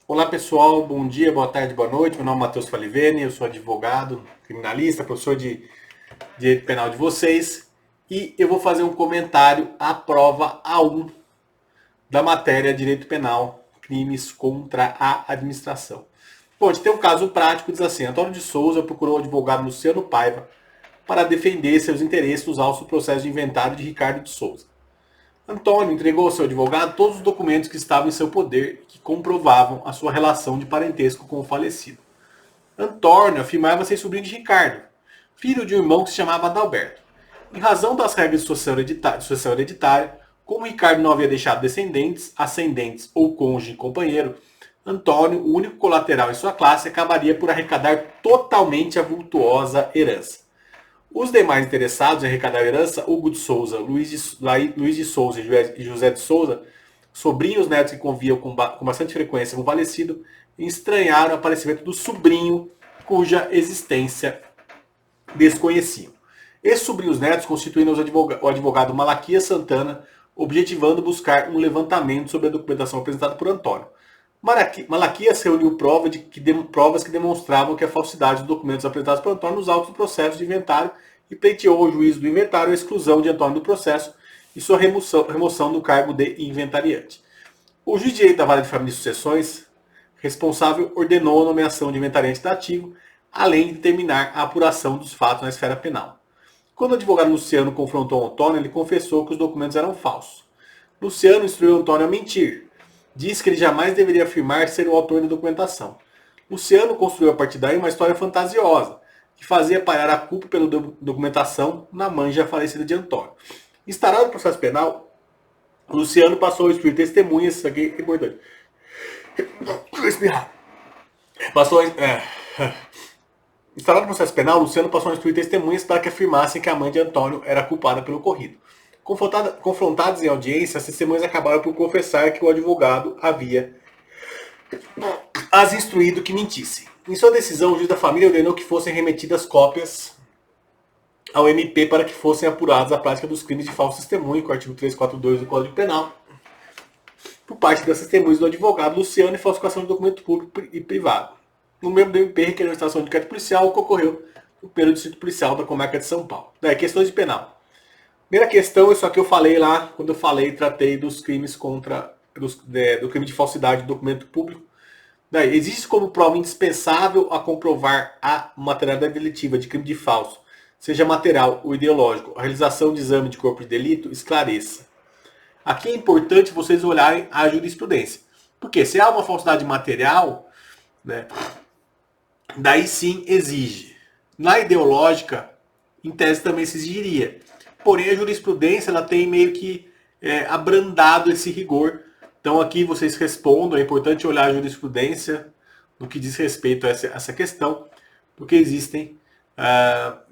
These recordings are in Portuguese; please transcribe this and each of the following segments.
Olá pessoal, bom dia, boa tarde, boa noite. Meu nome é Matheus Falivene, eu sou advogado, criminalista, professor de direito penal de vocês. E eu vou fazer um comentário à prova A1 da matéria Direito Penal, Crimes contra a Administração. Bom, a gente tem um caso prático, diz assim: Antônio de Souza procurou o advogado Luciano Paiva para defender seus interesses nos autos do processo de inventário de Ricardo de Souza. Antônio entregou ao seu advogado todos os documentos que estavam em seu poder e que comprovavam a sua relação de parentesco com o falecido. Antônio afirmava ser sobrinho de Ricardo, filho de um irmão que se chamava Adalberto. Em razão das regras de sucessão hereditária, como Ricardo não havia deixado descendentes, ascendentes ou cônjuge e companheiro, Antônio, o único colateral em sua classe, acabaria por arrecadar totalmente a vultuosa herança. Os demais interessados em arrecadar a herança, Hugo de Souza, Luiz de Souza e José de Souza, sobrinhos netos que conviviam com bastante frequência com o falecido, estranharam o aparecimento do sobrinho, cuja existência desconheciam. Esses sobrinhos netos constituíram o advogado Malaquias Santana, objetivando buscar um levantamento sobre a documentação apresentada por Antônio. Malaquias reuniu provas que demonstravam que a falsidade dos documentos apresentados por Antônio nos autos do processo de inventário e pleiteou ao juiz do inventário a exclusão de Antônio do processo e sua remoção do cargo de inventariante. O juiz de direito da Vara de Família e Sucessões responsável ordenou a nomeação de inventariante dativo, além de determinar a apuração dos fatos na esfera penal. Quando o advogado Luciano confrontou Antônio, ele confessou que os documentos eram falsos. Luciano instruiu Antônio a mentir. Diz que ele jamais deveria afirmar ser o autor da documentação. Luciano construiu a partir daí uma história fantasiosa, que fazia parar a culpa pela documentação na mãe já falecida de Antônio. Instaurado o processo penal, Luciano passou a instruir testemunhas, isso aqui é importante. Instalado o processo penal, Luciano passou a instruir testemunhas para que afirmassem que a mãe de Antônio era culpada pelo ocorrido. Confrontados em audiência, as testemunhas acabaram por confessar que o advogado havia as instruído que mentissem. Em sua decisão, o juiz da família ordenou que fossem remetidas cópias ao MP para que fossem apurados a prática dos crimes de falso testemunho, com o artigo 342 do Código Penal, por parte das testemunhas do advogado Luciano e falsificação de documento público e privado. No membro do MP requereu a instalação de inquérito policial, que ocorreu pelo Distrito Policial da Comarca de São Paulo. Daí, questões de penal. Primeira questão, isso aqui eu falei lá, quando eu tratei dos crimes do crime de falsidade de documento público. Daí, existe como prova indispensável a comprovar a materialidade delitiva de crime de falso, seja material ou ideológico, a realização de exame de corpo de delito esclareça. Aqui é importante vocês olharem a jurisprudência. Porque se há uma falsidade material, né, daí sim exige. Na ideológica, em tese também se exigiria. Porém, a jurisprudência ela tem meio que abrandado esse rigor. Então aqui vocês respondam, é importante olhar a jurisprudência no que diz respeito a essa questão, porque existem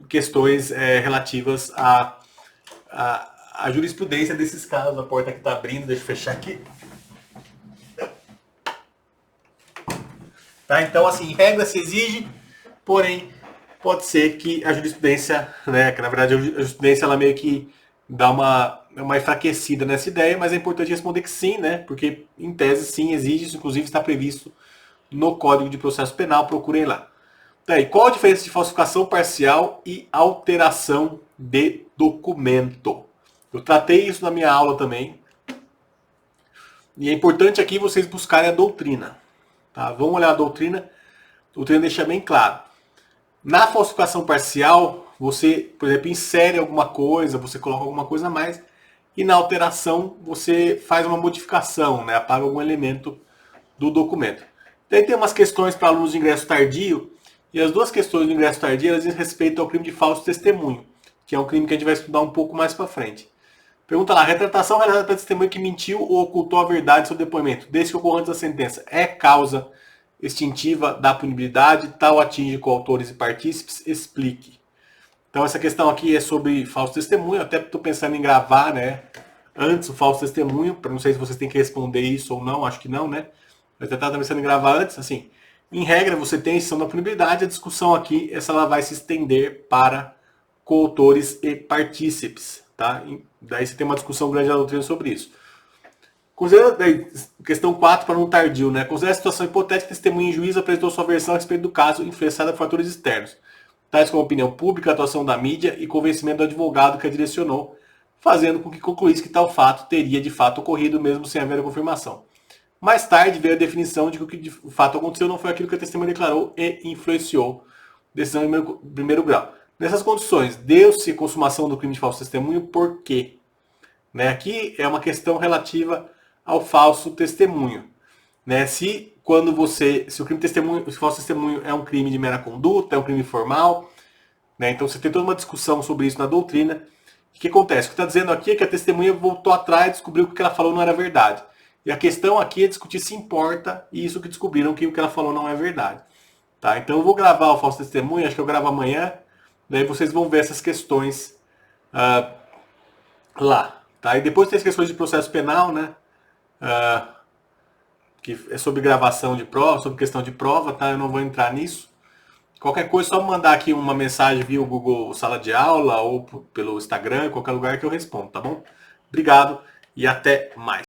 questões relativas à jurisprudência desses casos. A porta aqui está abrindo, deixa eu fechar aqui. Tá? Então, assim, em regra se exige, porém, pode ser que a jurisprudência, né, que na verdade a jurisprudência ela meio que dá uma enfraquecida nessa ideia, mas é importante responder que sim, né, porque em tese sim exige, isso inclusive está previsto no Código de Processo Penal, procurem lá. Daí, qual a diferença de falsificação parcial e alteração de documento? Eu tratei isso na minha aula também, e é importante aqui vocês buscarem a doutrina. Tá? Vamos olhar a doutrina deixa bem claro. Na falsificação parcial, você, por exemplo, insere alguma coisa, você coloca alguma coisa a mais, e na alteração você faz uma modificação, né? Apaga algum elemento do documento. Daí tem umas questões para alunos de ingresso tardio, e as duas questões do ingresso tardio elas dizem respeito ao crime de falso testemunho, que é um crime que a gente vai estudar um pouco mais para frente. Pergunta lá, retratação realizada para testemunho que mentiu ou ocultou a verdade em seu depoimento, desde que ocorra antes da sentença, é causa extintiva da punibilidade, tal atinge coautores e partícipes, explique. Então essa questão aqui é sobre falso testemunho, até estou pensando em gravar, né, antes o falso testemunho, para não sei se vocês têm que responder isso ou não, acho que não, né, mas até estava pensando em gravar antes, assim, em regra você tem a extinção da punibilidade, a discussão aqui, ela vai se estender para coautores e partícipes, tá? Daí você tem uma discussão grande da doutrina sobre isso. Considera, questão 4 para um tardio, né? Considera a situação hipotética que testemunha em juízo apresentou sua versão a respeito do caso, influenciada por fatores externos, tais como opinião pública, atuação da mídia e convencimento do advogado que a direcionou, fazendo com que concluísse que tal fato teria de fato ocorrido mesmo sem haver a confirmação. Mais tarde veio a definição de que o que de fato aconteceu não foi aquilo que a testemunha declarou e influenciou decisão em primeiro grau. Nessas condições, deu-se consumação do crime de falso testemunho por quê? Né? Aqui é uma questão relativa ao falso testemunho. Né? Se o crime de testemunho, se falso testemunho é um crime de mera conduta, é um crime formal, né? Então você tem toda uma discussão sobre isso na doutrina. O que acontece? O que está dizendo aqui é que a testemunha voltou atrás e descobriu que o que ela falou não era verdade. E a questão aqui é discutir se importa isso que descobriram que o que ela falou não é verdade. Tá? Então eu vou gravar o falso testemunho, acho que eu gravo amanhã, daí vocês vão ver essas questões lá. Tá? E depois tem as questões de processo penal, né? Que é sobre gravação de prova, sobre questão de prova, tá? Eu não vou entrar nisso. Qualquer coisa, só mandar aqui uma mensagem via o Google Sala de Aula ou pelo Instagram, qualquer lugar que eu respondo, tá bom? Obrigado e até mais.